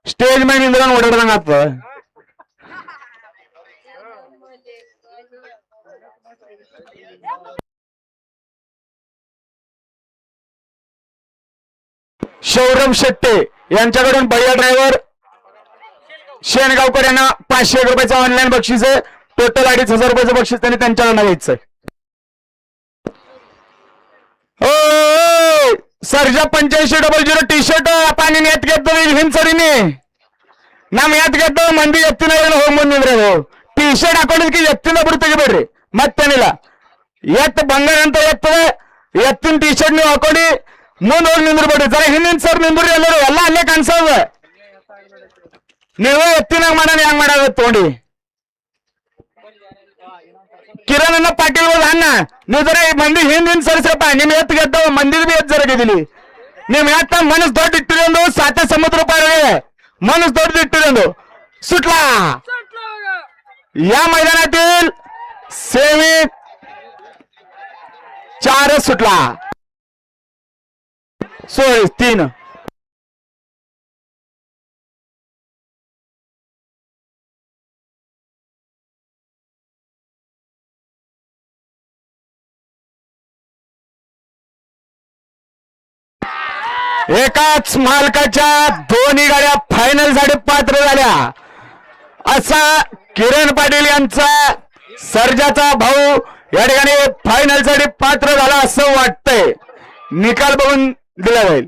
Stage మీద ఇందులో ఓడడం కాదు शौरभ शेट्टे यांच्याकडून भैया ड्रायव्हर शेणगावकर यांना 500 रुपयाचं ऑनलाईन बक्षीस आहे. टोटल 2,500 रुपयाचं बक्षीस त्यांनी त्यांच्याकडनं घ्यायचंय. ओ सर्जा 8500 टी शर्ट पाणी नेत घेतो हिंसरीने ನಮ್ ಎತ್ಗೆದ್ದು ಮಂದಿ ಎತ್ತಿನ ಹೋಗ್ ಬಂದಿದ್ರೆ ಟಿ ಶರ್ಟ್ ಹಾಕೊಂಡಿದ್ಕೆ ಎತ್ತಿನ ಬಿಡು ತೆಗಿಬೇಡ್ರಿ ಮತ್ತೇನಿಲ್ಲ ಎತ್ತು ಬಂಗಾರ ಅಂತ ಎತ್ತವೆ ಎತ್ತಿನ ಟಿ ಶರ್ಟ್ ನೀವು ಹಾಕೊಂಡು ಮುಂದೆ ಹೋಗಿ ನಿಂದ್ರಬೇಡ್ರಿ ಜರ ಹಿಂದಿನ ಸರ್ ನಿಂದ್ರಿ ಎಲ್ಲರೂ ಎಲ್ಲ ಅಲ್ಲೇ ಕಾಣಿಸೋದ ನೀವು ಎತ್ತಿನಾಗ ಮಾಡೋಣ ಹೆಂಗ್ ಮಾಡೋದು ತಗೊಂಡಿ ಕಿರಣ್ ಪಾಟೀಲ್ ಅಣ್ಣ ನೀವು ಜರ ಮಂದಿ ಹಿಂದಿನ ಸರಿಸಪ್ಪ ನಿಮ್ ಎತ್ತು ಗೆದ್ದವ ಮಂದಿದ ಬಿ ಎತ್ತು ಜರಗಿದ್ದೀನಿ ನಿಮ್ ಎತ್ತ ಮನಸ್ ದೊಡ್ಡ ಇಟ್ಟಿರೋದು ಸಾತೆ ಸಮುದ್ರ ಪಾರದೆ माणूस दौड इट्टू सुटला या मैदानातील सेमी 4 सुटला 3 एकाच मालकाच्या दोन्ही गाड्या फायनल साठी पात्र झाल्या असा किरण पाटील यांचा सर्जाचा भाऊ या ठिकाणी फायनल साठी पात्र झाला असं वाटतंय. निकाल बघून दिला जाईल.